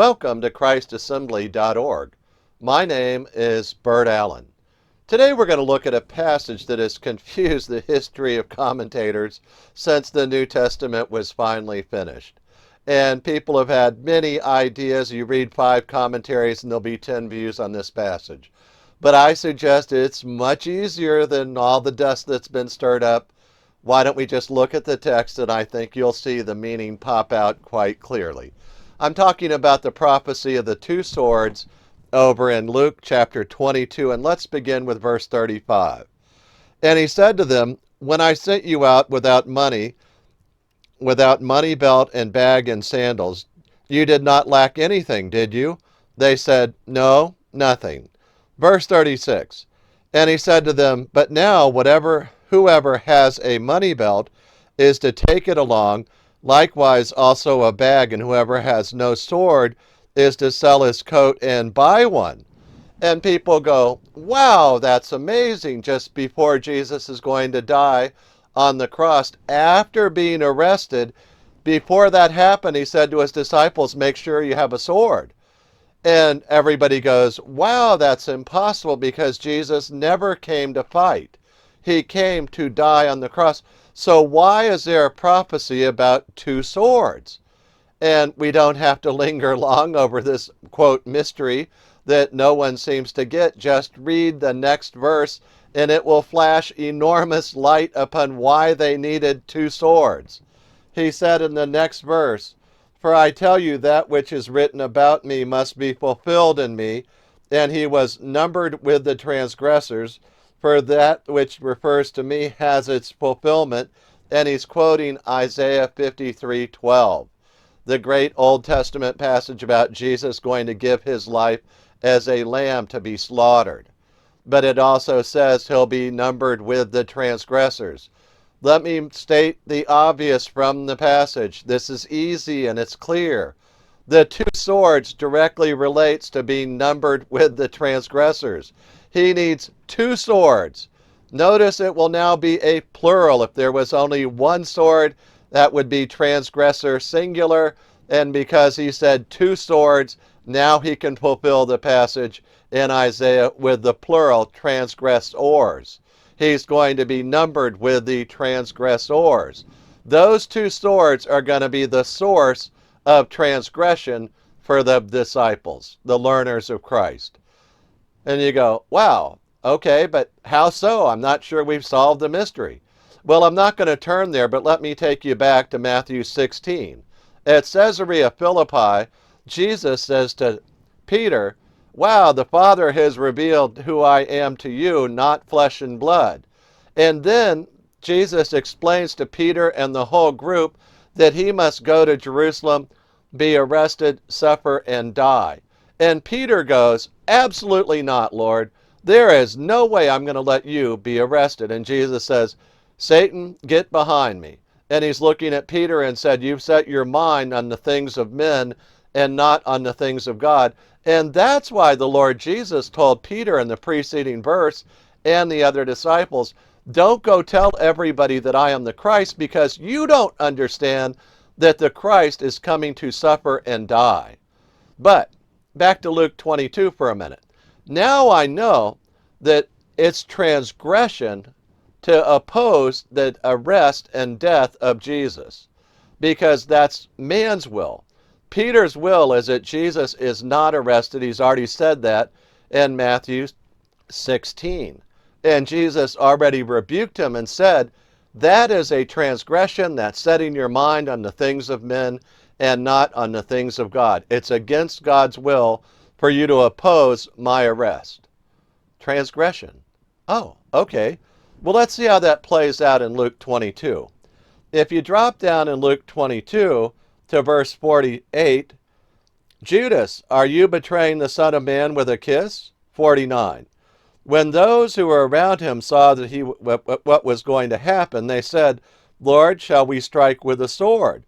Welcome to ChristAssembly.org. My name is Bert Allen. Today we're going to look at a passage that has confused the history of commentators since the New Testament was finally finished. And people have had many ideas. You read 5 commentaries and there'll be 10 views on this passage. But I suggest it's much easier than all the dust that's been stirred up. Why don't we just look at the text, and I think you'll see the meaning pop out quite clearly. I'm talking about the prophecy of the 2 swords over in Luke chapter 22, and let's begin with verse 35. And he said to them, when I sent you out without money belt and bag and sandals, you did not lack anything, did you? They said, no, nothing. Verse 36. And he said to them, but now whoever has a money belt is to take it along, likewise also a bag, and whoever has no sword is to sell his coat and buy one. And people go, wow, that's amazing. Just before Jesus is going to die on the cross, after being arrested, before that happened, he said to his disciples, make sure you have a sword. And everybody goes, wow, that's impossible, because Jesus never came to fight. He came to die on the cross. So why is there a prophecy about 2 swords? And we don't have to linger long over this, quote, mystery that no one seems to get. Just read the next verse and it will flash enormous light upon why they needed 2 swords. He said in the next verse, for I tell you that which is written about me must be fulfilled in me. And he was numbered with the transgressors, for that which refers to me has its fulfillment. And he's quoting Isaiah 53:12, the great Old Testament passage about Jesus going to give his life as a lamb to be slaughtered. But it also says he'll be numbered with the transgressors. Let me state the obvious from the passage. This is easy and it's clear. The 2 swords directly relates to being numbered with the transgressors. He needs 2 swords. Notice it will now be a plural. If there was only 1 sword, that would be transgressor singular. And because he said 2 swords, now he can fulfill the passage in Isaiah with the plural transgressors. He's going to be numbered with the transgressors. Those 2 swords are going to be the source of transgression for the disciples, the learners of Christ. And you go, wow, okay, but how so? I'm not sure we've solved the mystery. Well, I'm not going to turn there, but let me take you back to Matthew 16. At Caesarea Philippi, Jesus says to Peter, wow, the Father has revealed who I am to you, not flesh and blood. And then Jesus explains to Peter and the whole group that he must go to Jerusalem, be arrested, suffer, and die. And Peter goes, absolutely not, Lord. There is no way I'm going to let you be arrested. And Jesus says, Satan, get behind me. And he's looking at Peter and said, you've set your mind on the things of men and not on the things of God. And that's why the Lord Jesus told Peter in the preceding verse and the other disciples, don't go tell everybody that I am the Christ, because you don't understand that the Christ is coming to suffer and die. But back to Luke 22 for a minute. Now I know that it's transgression to oppose the arrest and death of Jesus, because that's man's will. Peter's will is that Jesus is not arrested. He's already said that in Matthew 16. And Jesus already rebuked him and said, that is a transgression, that's setting your mind on the things of men and not on the things of God. It's against God's will for you to oppose my arrest. Transgression. Oh, okay. Well, let's see how that plays out in Luke 22. If you drop down in Luke 22 to verse 48, Judas, are you betraying the Son of Man with a kiss? 49. When those who were around him saw that what was going to happen, they said, Lord, shall we strike with a sword?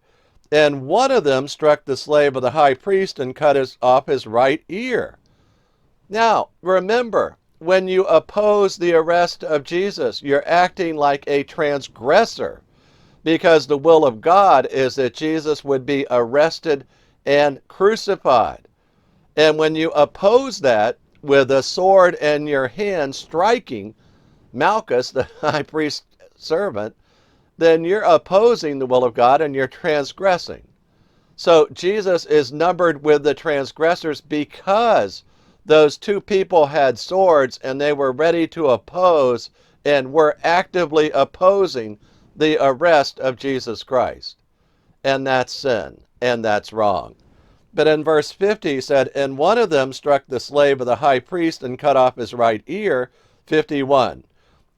And one of them struck the slave of the high priest and cut off his right ear. Now, remember, when you oppose the arrest of Jesus, you're acting like a transgressor, because the will of God is that Jesus would be arrested and crucified. And when you oppose that with a sword in your hand striking Malchus, the high priest servant, then you're opposing the will of God and you're transgressing. So Jesus is numbered with the transgressors because those two people had swords and they were ready to oppose and were actively opposing the arrest of Jesus Christ. And that's sin, and that's wrong. But in verse 50 he said, and one of them struck the slave of the high priest and cut off his right ear. 51.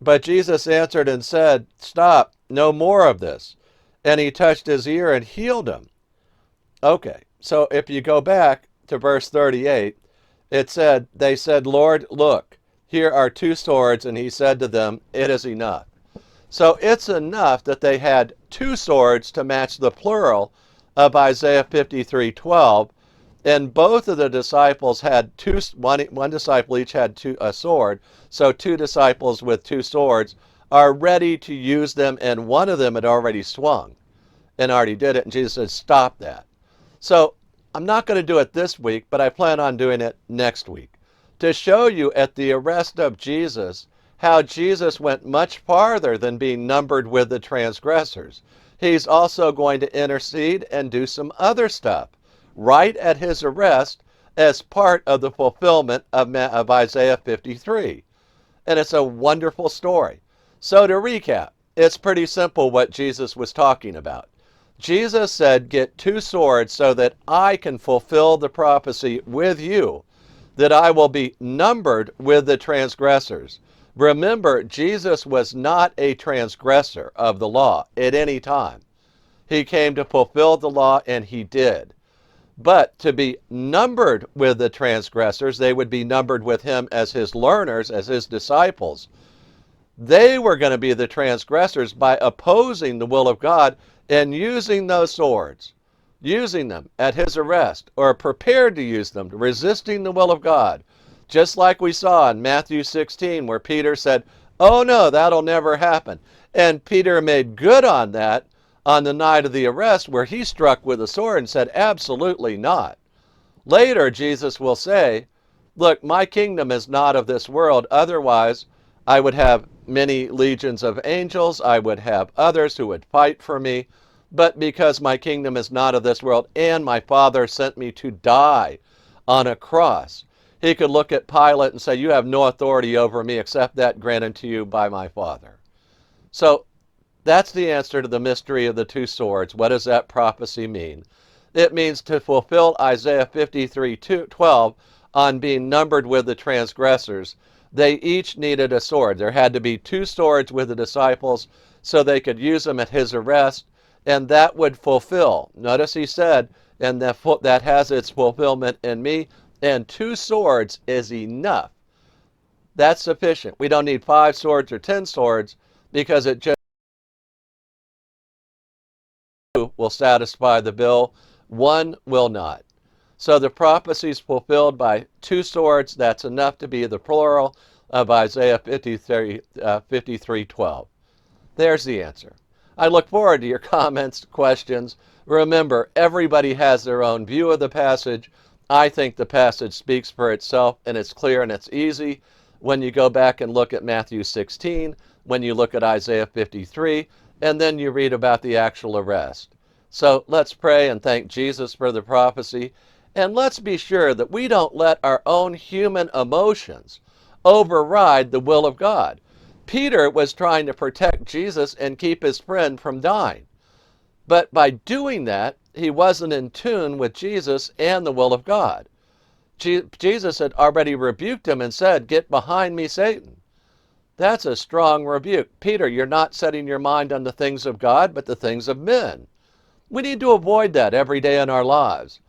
But Jesus answered and said, stop, no more of this. And he touched his ear and healed him. Okay, so if you go back to verse 38, it said, they said, Lord, look, here are two swords. And he said to them, it is enough. So it's enough that they had two swords to match the plural of Isaiah 53:12, and both of the disciples had one disciple each had a sword, so two disciples with two swords are ready to use them, and one of them had already swung and already did it, and Jesus said, stop that. So I'm not going to do it this week, but I plan on doing it next week to show you at the arrest of Jesus how Jesus went much farther than being numbered with the transgressors. He's also going to intercede and do some other stuff right at his arrest as part of the fulfillment of Isaiah 53. And it's a wonderful story. So to recap, it's pretty simple what Jesus was talking about. Jesus said, get two swords so that I can fulfill the prophecy with you, that I will be numbered with the transgressors. Remember, Jesus was not a transgressor of the law at any time. He came to fulfill the law, and he did. But to be numbered with the transgressors, they would be numbered with him as his learners, as his disciples. They were going to be the transgressors by opposing the will of God and using those swords, using them at his arrest, or prepared to use them, resisting the will of God. Just like we saw in Matthew 16, where Peter said, oh no, that'll never happen. And Peter made good on that on the night of the arrest, where he struck with a sword and said, absolutely not. Later, Jesus will say, look, my kingdom is not of this world. Otherwise, I would have many legions of angels. I would have others who would fight for me. But because my kingdom is not of this world, and my Father sent me to die on a cross, he could look at Pilate and say, you have no authority over me except that granted to you by my Father. So that's the answer to the mystery of the two swords. What does that prophecy mean? It means to fulfill Isaiah 53:12 on being numbered with the transgressors. They each needed a sword. There had to be two swords with the disciples so they could use them at his arrest, and that would fulfill. Notice he said, and that has its fulfillment in me, and two swords is enough. That's sufficient. We don't need 5 swords or 10 swords, because it just will satisfy the bill. One will not. So the prophecy is fulfilled by 2 swords. That's enough to be the plural of Isaiah 53:12. There's the answer. I look forward to your comments, questions. Remember, everybody has their own view of the passage. I think the passage speaks for itself, and it's clear and it's easy. When you go back and look at Matthew 16, when you look at Isaiah 53, and then you read about the actual arrest. So let's pray and thank Jesus for the prophecy. And let's be sure that we don't let our own human emotions override the will of God. Peter was trying to protect Jesus and keep his friend from dying. But by doing that, he wasn't in tune with Jesus and the will of God. Jesus had already rebuked him and said, get behind me, Satan. That's a strong rebuke. Peter, you're not setting your mind on the things of God, but the things of men. We need to avoid that every day in our lives.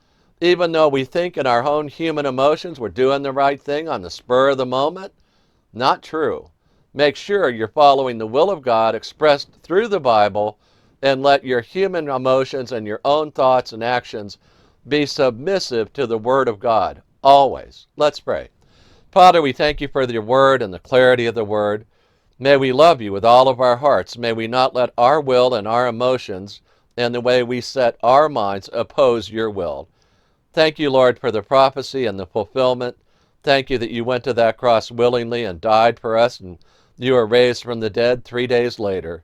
Even though we think in our own human emotions we're doing the right thing on the spur of the moment, not true. Make sure you're following the will of God expressed through the Bible, and let your human emotions and your own thoughts and actions be submissive to the Word of God, always. Let's pray. Father, we thank you for your Word and the clarity of the Word. May we love you with all of our hearts. May we not let our will and our emotions and the way we set our minds oppose your will. Thank you, Lord, for the prophecy and the fulfillment. Thank you that you went to that cross willingly and died for us, and you were raised from the dead 3 days later.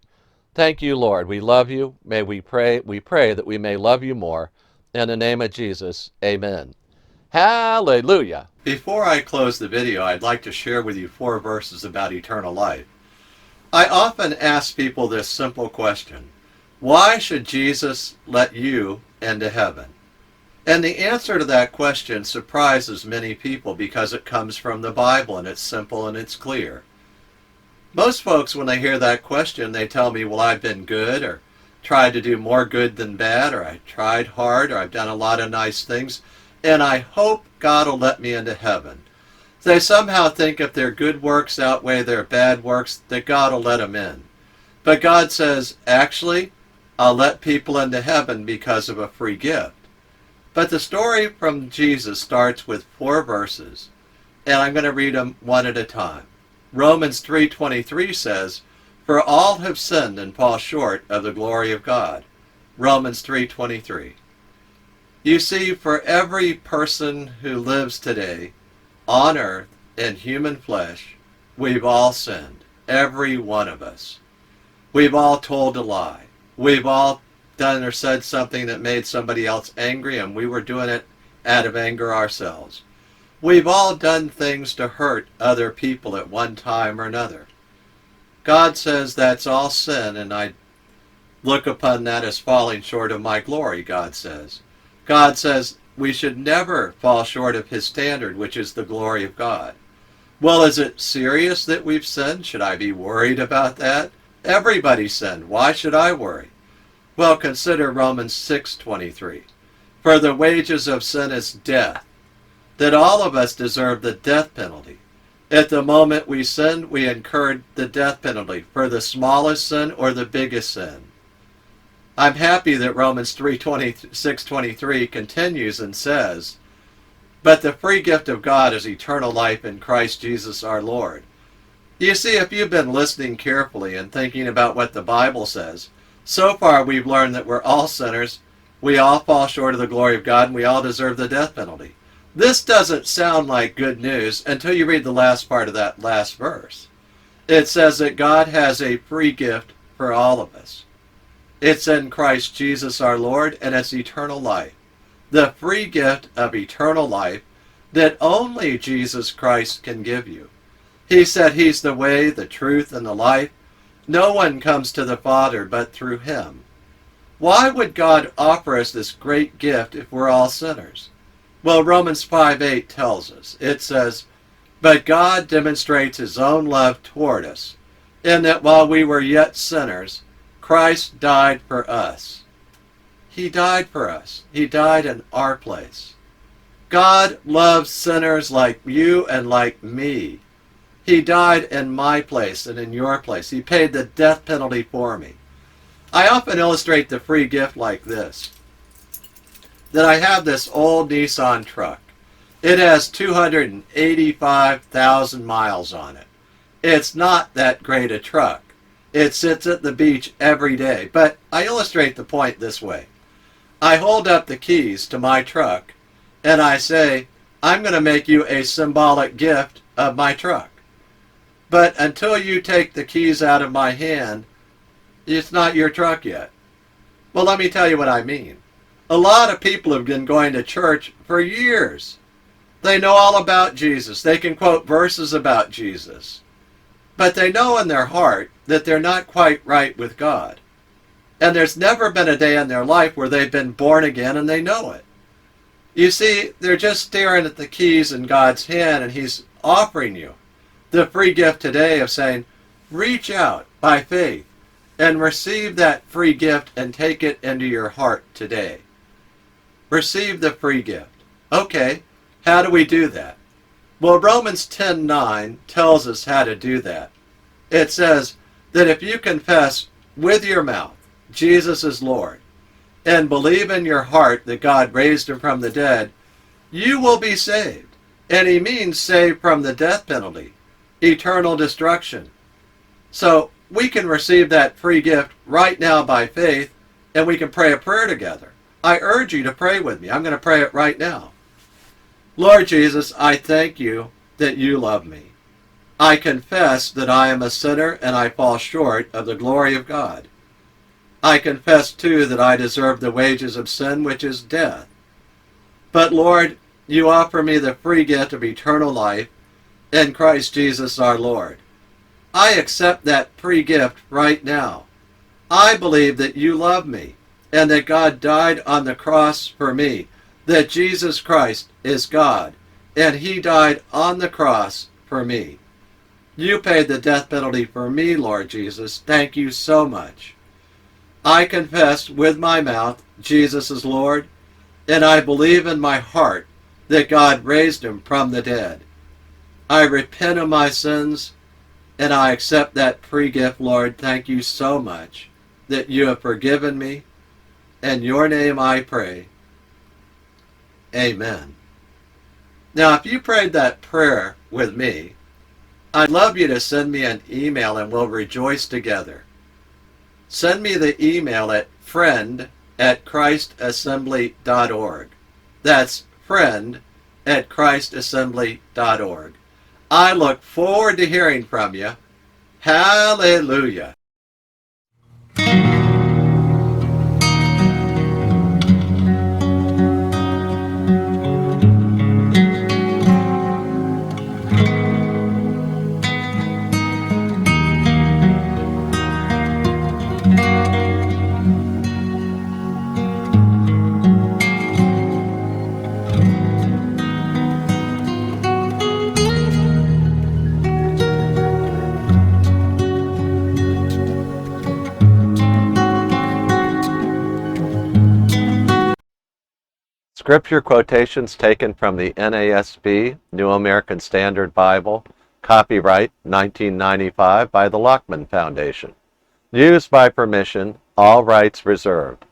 Thank you, Lord. We love you. We pray that we may love you more. In the name of Jesus, amen. Hallelujah. Before I close the video, I'd like to share with you 4 verses about eternal life. I often ask people this simple question: why should Jesus let you into heaven? And the answer to that question surprises many people because it comes from the Bible and it's simple and it's clear. Most folks, when they hear that question, they tell me, well, I've been good, or tried to do more good than bad, or I tried hard, or I've done a lot of nice things, and I hope God will let me into heaven. They somehow think if their good works outweigh their bad works, that God will let them in. But God says, actually, I'll let people into heaven because of a free gift. But the story from Jesus starts with 4 verses, and I'm going to read them one at a time. Romans 3:23 says, "For all have sinned and fall short of the glory of God." Romans 3:23. You see, for every person who lives today on earth in human flesh, we've all sinned. Every one of us. We've all told a lie. We've all done or said something that made somebody else angry, and we were doing it out of anger ourselves. We've all done things to hurt other people at one time or another. God says that's all sin, and I look upon that as falling short of my glory, God says. God says we should never fall short of his standard, which is the glory of God. Well, is it serious that we've sinned? Should I be worried about that? Everybody sinned. Why should I worry? Well, consider Romans 6:23. For the wages of sin is death, that all of us deserve the death penalty. At the moment we sinned, we incurred the death penalty for the smallest sin or the biggest sin. I'm happy that Romans 6:23 continues and says, "But the free gift of God is eternal life in Christ Jesus our Lord." You see, if you've been listening carefully and thinking about what the Bible says, so far we've learned that we're all sinners, we all fall short of the glory of God, and we all deserve the death penalty. This doesn't sound like good news until you read the last part of that last verse. It says that God has a free gift for all of us. It's in Christ Jesus our Lord, and it's eternal life. The free gift of eternal life that only Jesus Christ can give you. He said he's the way, the truth, and the life. No one comes to the Father but through him. Why would God offer us this great gift if we're all sinners? Well, Romans 5:8 tells us. It says, "But God demonstrates his own love toward us, in that while we were yet sinners, Christ died for us." He died for us. He died in our place. God loves sinners like you and like me. He died in my place and in your place. He paid the death penalty for me. I often illustrate the free gift like this. That I have this old Nissan truck. It has 285,000 miles on it. It's not that great a truck. It sits at the beach every day. But I illustrate the point this way. I hold up the keys to my truck and I say, I'm going to make you a symbolic gift of my truck. But until you take the keys out of my hand, it's not your truck yet. Well, let me tell you what I mean. A lot of people have been going to church for years. They know all about Jesus. They can quote verses about Jesus. But they know in their heart that they're not quite right with God. And there's never been a day in their life where they've been born again and they know it. You see, they're just staring at the keys in God's hand, and he's offering you the free gift today of saying, reach out by faith and receive that free gift and take it into your heart today. Receive the free gift. Okay, how do we do that? Well, Romans 10:9 tells us how to do that. It says that if you confess with your mouth Jesus is Lord and believe in your heart that God raised him from the dead, you will be saved. And he means saved from the death penalty, eternal destruction. So we can receive that free gift right now by faith, and we can pray a prayer together. I urge you to pray with me. I'm going to pray it right now. Lord Jesus, I thank you that you love me. I confess that I am a sinner and I fall short of the glory of God. I confess, too, that I deserve the wages of sin, which is death. But, Lord, you offer me the free gift of eternal life in Christ Jesus our Lord. I accept that free gift right now. I believe that you love me and that God died on the cross for me, that Jesus Christ is God, and he died on the cross for me. You paid the death penalty for me, Lord Jesus. Thank you so much. I confess with my mouth Jesus is Lord, and I believe in my heart that God raised him from the dead. I repent of my sins, and I accept that free gift, Lord. Thank you so much that you have forgiven me. In your name I pray. Amen. Now, if you prayed that prayer with me, I'd love you to send me an email and we'll rejoice together. Send me the email at friend@christassembly.org. That's friend@christassembly.org. I look forward to hearing from you. Hallelujah. Scripture quotations taken from the NASB, New American Standard Bible, copyright 1995 by the Lockman Foundation. Used by permission, all rights reserved.